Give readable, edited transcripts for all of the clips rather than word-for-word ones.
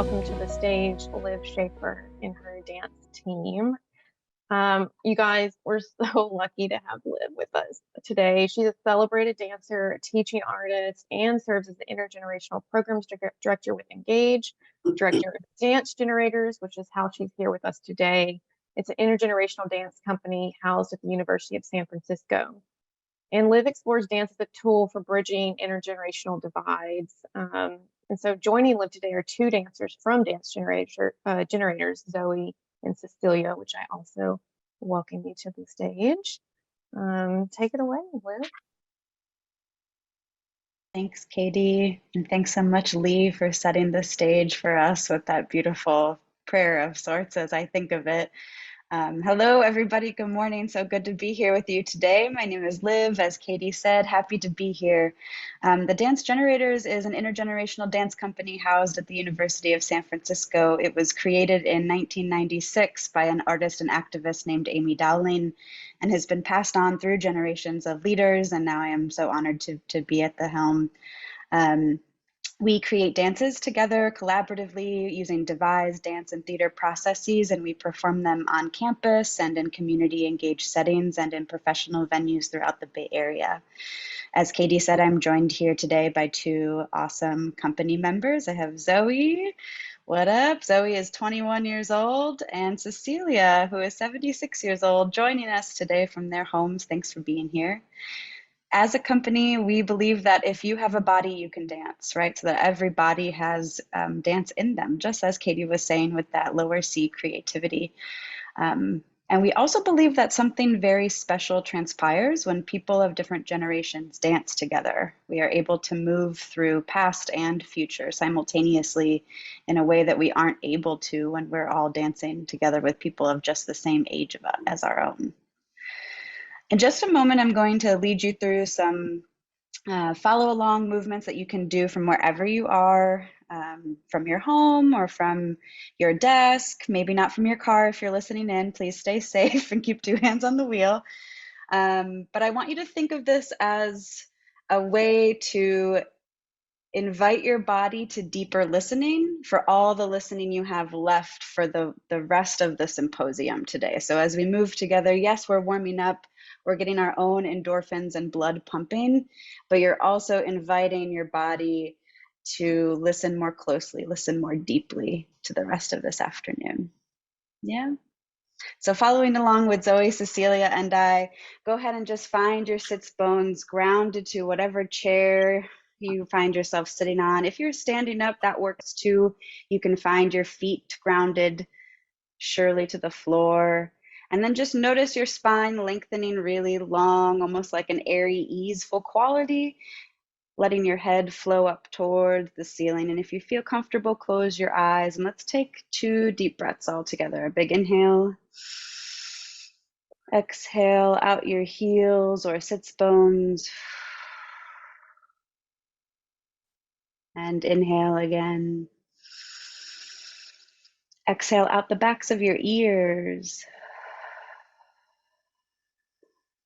welcome to the stage Liv Schaefer and her dance team. You guys, we're so lucky to have Liv with us today. She's a celebrated dancer, teaching artist, and serves as the intergenerational programs director with Engage, director of Dance Generators, which is how she's here with us today. It's an intergenerational dance company housed at the University of San Francisco. And Liv explores dance as a tool for bridging intergenerational divides. And so joining Liv today are two dancers from Dance Generators, Zoe and Cecilia, which I also welcome you to the stage. Take it away, Liv. Thanks, Katie. And thanks so much, Lee, for setting the stage for us with that beautiful prayer of sorts, as I think of it. Hello, everybody. Good morning. So good to be here with you today. My name is Liv. As Katie said, happy to be here. The Dance Generators is an intergenerational dance company housed at the University of San Francisco. It was created in 1996 by an artist and activist named Amy Dowling and has been passed on through generations of leaders. And now I am so honored to be at the helm. We create dances together collaboratively using devised dance and theater processes, and we perform them on campus and in community engaged settings and in professional venues throughout the Bay Area. As Katie said, I'm joined here today by two awesome company members. I have Zoe. What up? Zoe is 21 years old, and Cecilia, who is 76 years old, joining us today from their homes. Thanks for being here. As a company, we believe that if you have a body, you can dance, right? So that every body has dance in them, just as Katie was saying with that lower C creativity. And we also believe that something very special transpires when people of different generations dance together. We are able to move through past and future simultaneously in a way that we aren't able to when we're all dancing together with people of just the same age as our own. In just a moment, I'm going to lead you through some follow-along movements that you can do from wherever you are, from your home or from your desk, maybe not from your car if you're listening in. Please stay safe and keep two hands on the wheel. But I want you to think of this as a way to invite your body to deeper listening for all the listening you have left for the rest of the symposium today. So as we move together, yes, we're warming up. We're getting our own endorphins and blood pumping, but you're also inviting your body to listen more closely, listen more deeply to the rest of this afternoon. Yeah. So following along with Zoe, Cecilia, and I, go ahead and just find your sits bones grounded to whatever chair you find yourself sitting on. If you're standing up, that works too. You can find your feet grounded surely to the floor. And then just notice your spine lengthening really long, almost like an airy, easeful quality, letting your head flow up toward the ceiling. And if you feel comfortable, close your eyes and let's take 2 deep breaths all together. A big inhale. Exhale out your heels or sits bones. And inhale again. Exhale out the backs of your ears.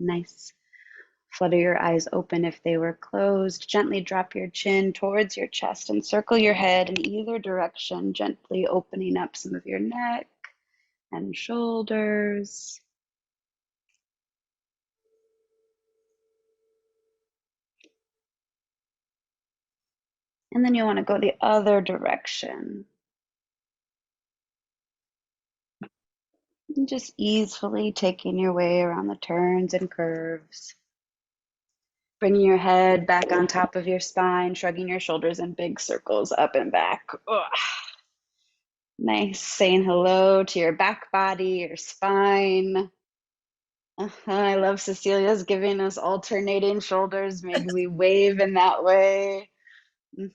Nice. Flutter your eyes open if they were closed. Gently drop your chin towards your chest and circle your head in either direction, gently opening up some of your neck and shoulders. And then you want to go the other direction. And just easily taking your way around the turns and curves. Bringing your head back on top of your spine, shrugging your shoulders in big circles up and back. Ugh. Nice. Saying hello to your back body, your spine. I love Cecilia's giving us alternating shoulders. Maybe we wave in that way.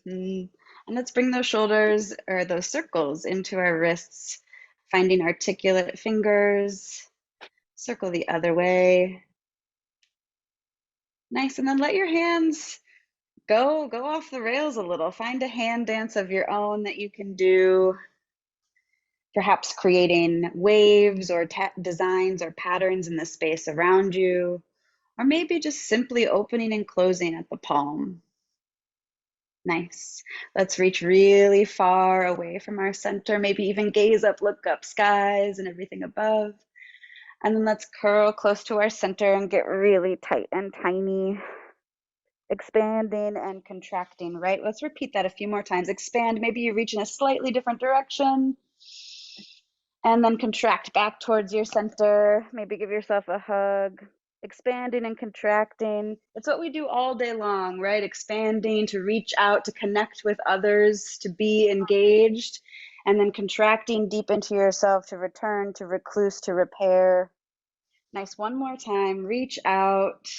And let's bring those shoulders or those circles into our wrists, finding articulate fingers. Circle the other way. Nice. And then let your hands go off the rails a little. Find a hand dance of your own that you can do. Perhaps creating waves or designs or patterns in the space around you, or maybe just simply opening and closing at the palm. Nice. Let's reach really far away from our center, maybe even gaze up, look up, skies and everything above. And then let's curl close to our center and get really tight and tiny, expanding and contracting, right? Let's repeat that a few more times. Expand, maybe you reach in a slightly different direction, and then contract back towards your center. Maybe give yourself a hug. Expanding and contracting. It's what we do all day long, right? Expanding to reach out, to connect with others, to be engaged, and then contracting deep into yourself to return, to recluse, to repair. Nice. One more time. Reach out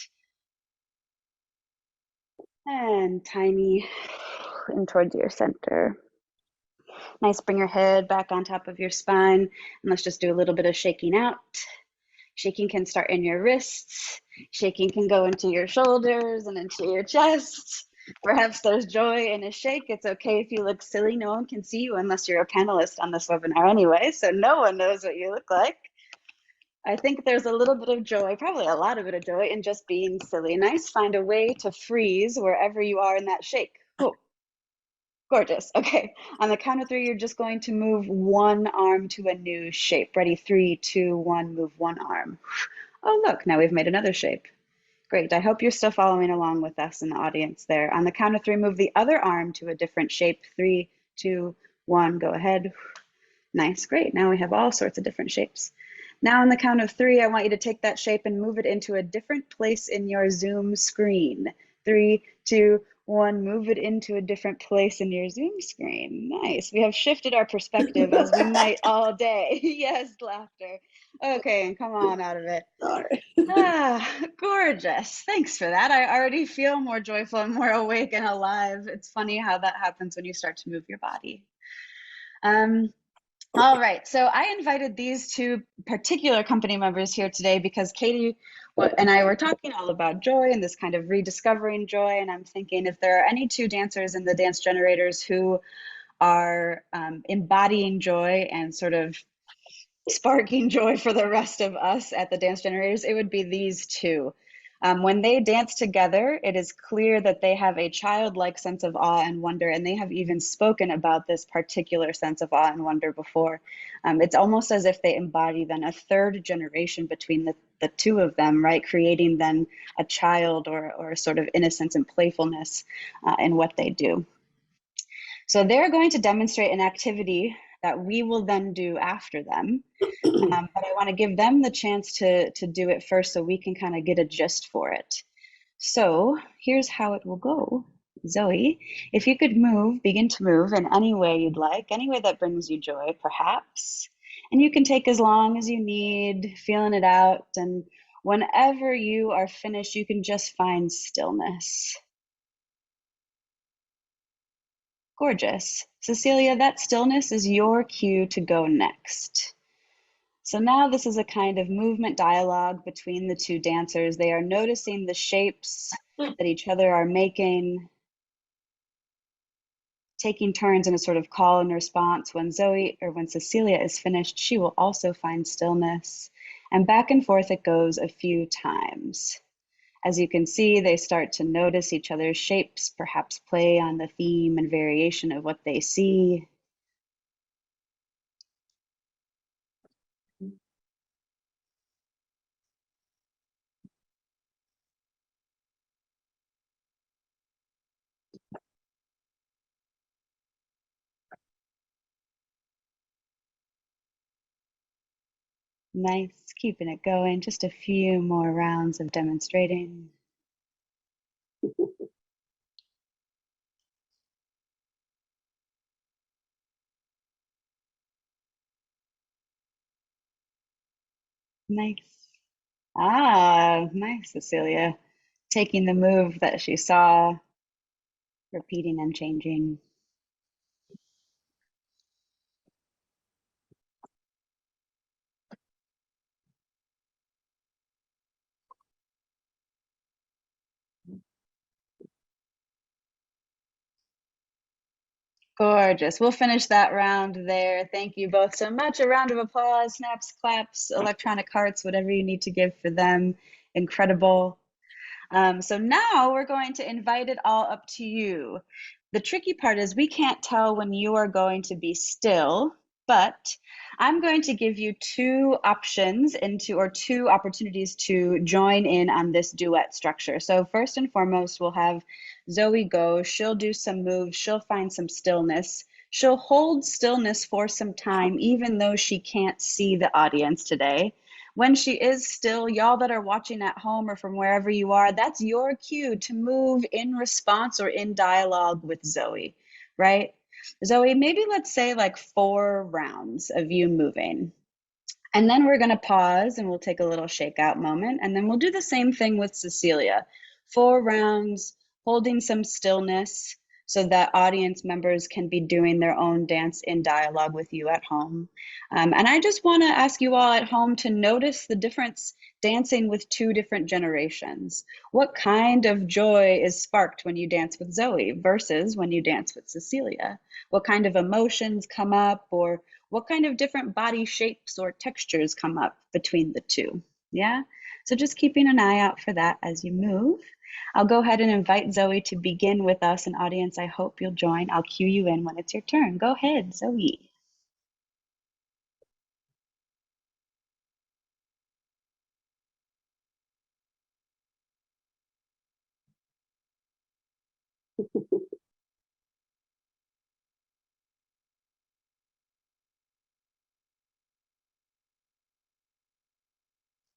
and tiny in towards your center. Nice. Bring your head back on top of your spine. And let's just do a little bit of shaking out. Shaking can start in your wrists. Shaking can go into your shoulders and into your chest. Perhaps there's joy in a shake. It's okay if you look silly. No one can see you unless you're a panelist on this webinar anyway, so no one knows what you look like. I think there's a little bit of joy, probably a lot of bit of joy in just being silly. Nice. Find a way to freeze wherever you are in that shake. Oh, gorgeous. Okay. On the count of three, you're just going to move one arm to a new shape. Ready? 3, 2, 1. Move one arm. Oh, look, now we've made another shape. Great. I hope you're still following along with us in the audience there. On the count of three, move the other arm to a different shape. 3, 2, 1. Go ahead. Nice. Great. Now we have all sorts of different shapes. Now on the count of three, I want you to take that shape and move it into a different place in your Zoom screen. 3, 2, 1. Move it into a different place in your Zoom screen. Nice. We have shifted our perspective as we might all day. Yes, laughter. Okay, and come on out of it. Sorry. Gorgeous. Thanks for that. I already feel more joyful and more awake and alive. It's funny how that happens when you start to move your body. All right, so I invited these two particular company members here today because Katie and I were talking all about joy and this kind of rediscovering joy. And I'm thinking if there are any two dancers in the dance generators who are embodying joy and sort of sparking joy for the rest of us at the dance generators, it would be these two. When they dance together, it is clear that they have a childlike sense of awe and wonder, and they have even spoken about this particular sense of awe and wonder before. It's almost as if they embody then a third generation between the two of them, right? Creating then a child or a sort of innocence and playfulness in what they do. So they're going to demonstrate an activity that we will then do after them. But I want to give them the chance to do it first so we can kind of get a gist for it. So here's how it will go. Zoe, if you could begin to move in any way you'd like, any way that brings you joy, perhaps. And you can take as long as you need, feeling it out. And whenever you are finished, you can just find stillness. Gorgeous. Cecilia, that stillness is your cue to go next. So now this is a kind of movement dialogue between the two dancers. They are noticing the shapes that each other are making, taking turns in a sort of call and response. When Cecilia is finished, she will also find stillness. And back and forth it goes a few times. As you can see, they start to notice each other's shapes, perhaps play on the theme and variation of what they see. Nice, keeping it going. Just a few more rounds of demonstrating. Nice. Nice, Cecilia. Taking the move that she saw, repeating and changing. Gorgeous. We'll finish that round there. Thank you both so much. A round of applause, snaps, claps, electronic hearts, whatever you need to give for them. Incredible. So now we're going to invite it all up to you. The tricky part is we can't tell when you are going to be still, but I'm going to give you two options or two opportunities to join in on this duet structure. So first and foremost, we'll have Zoe go. She'll do some moves. She'll find some stillness. She'll hold stillness for some time, even though she can't see the audience today. When she is still, y'all that are watching at home or from wherever you are, that's your cue to move in response or in dialogue with Zoe, right? Zoe, maybe let's say like 4 rounds of you moving. And then we're going to pause and we'll take a little shakeout moment. And then we'll do the same thing with Cecilia. 4 rounds, holding some stillness so that audience members can be doing their own dance in dialogue with you at home. And I just want to ask you all at home to notice the difference dancing with two different generations. What kind of joy is sparked when you dance with Zoe versus when you dance with Cecilia? What kind of emotions come up, or what kind of different body shapes or textures come up between the two? Yeah, so just keeping an eye out for that as you move. I'll go ahead and invite Zoe to begin with us. And audience, I hope you'll join. I'll cue you in when it's your turn. Go ahead, Zoe.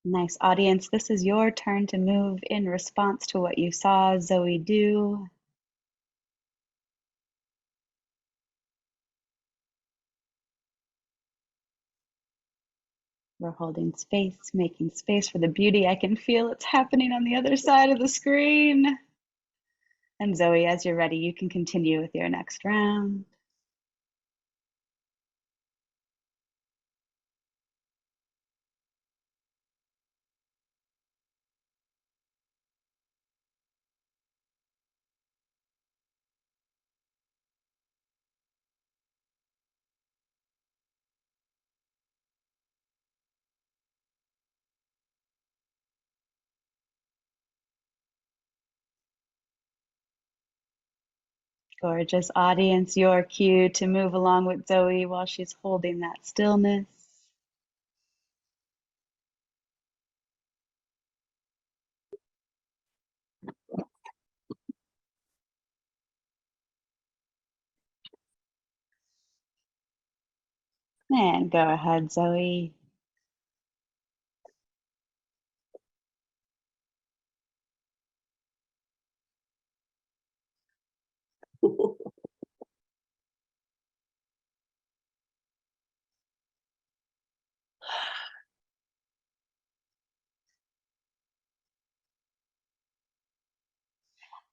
Nice, audience. This is your turn to move in response to what you saw Zoe do. We're holding space, making space for the beauty. I can feel it's happening on the other side of the screen. And Zoe, as you're ready, you can continue with your next round. Gorgeous, audience, your cue to move along with Zoe while she's holding that stillness. And go ahead, Zoe.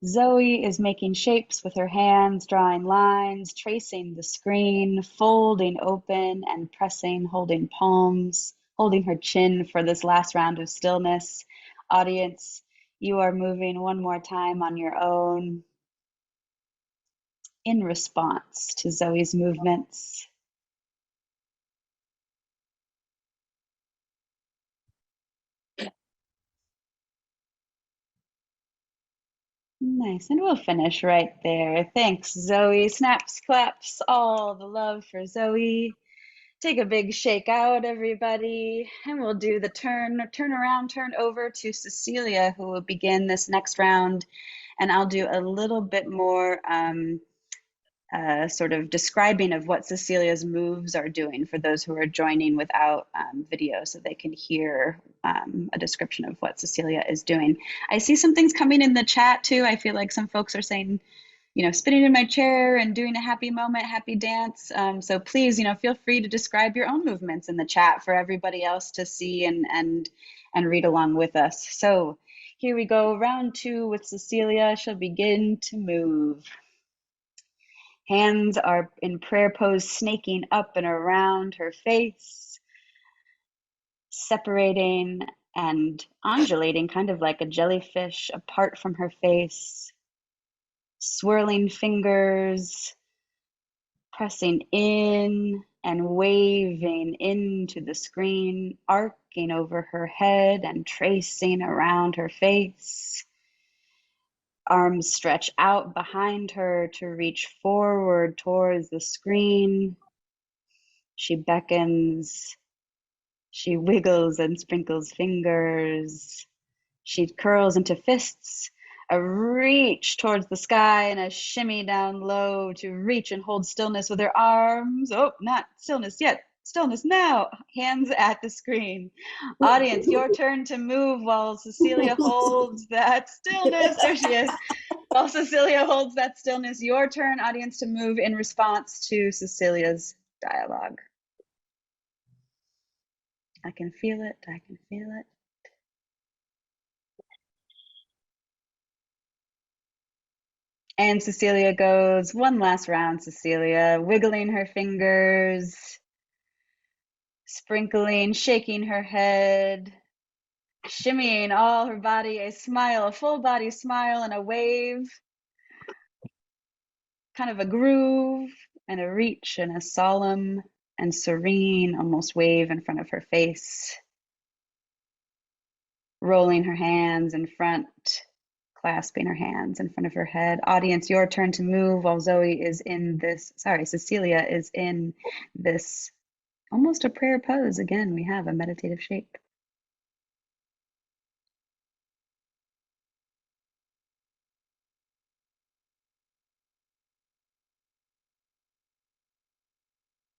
Zoe is making shapes with her hands, drawing lines, tracing the screen, folding open and pressing, holding palms, holding her chin for this last round of stillness. Audience, you are moving one more time on your own in response to Zoe's movements. Nice, and we'll finish right there. Thanks, Zoe. Snaps, claps, all the love for Zoe. Take a big shake out, everybody, and we'll do the turn around, turn over to Cecilia, who will begin this next round. And I'll do a little bit more sort of describing of what Cecilia's moves are doing for those who are joining without video, so they can hear a description of what Cecilia is doing. I see some things coming in the chat too. I feel like some folks are saying, you know, spinning in my chair and doing a happy moment, happy dance. So please, you know, feel free to describe your own movements in the chat for everybody else to see and read along with us. So here we go, round 2 with Cecilia. She'll begin to move. Hands are in prayer pose, snaking up and around her face, separating and undulating, kind of like a jellyfish apart from her face. Swirling fingers, pressing in and waving into the screen, arcing over her head and tracing around her face. Arms stretch out behind her to reach forward towards the screen. She beckons. She wiggles and sprinkles fingers. She curls into fists, a reach towards the sky and a shimmy down low to reach and hold stillness with her arms. Oh, not stillness yet. Stillness now. Hands at the screen. Audience, your turn to move while Cecilia holds that stillness. There she is. While Cecilia holds that stillness, your turn, audience, to move in response to Cecilia's dialogue. I can feel it. I can feel it. And Cecilia goes, one last round, Cecilia, wiggling her fingers, sprinkling, shaking her head, shimmying all her body, a smile, a full body smile and a wave, kind of a groove and a reach and a solemn and serene, almost wave in front of her face, rolling her hands in front, clasping her hands in front of her head. Audience, your turn to move while Cecilia is in this almost a prayer pose. Again, we have a meditative shape.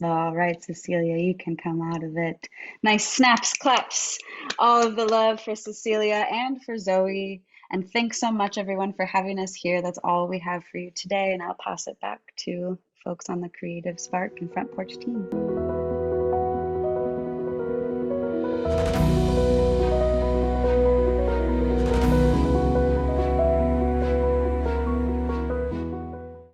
All right, Cecilia, you can come out of it. Nice snaps, claps, all of the love for Cecilia and for Zoe. And thanks so much, everyone, for having us here. That's all we have for you today. And I'll pass it back to folks on the Creative Spark and Front Porch team.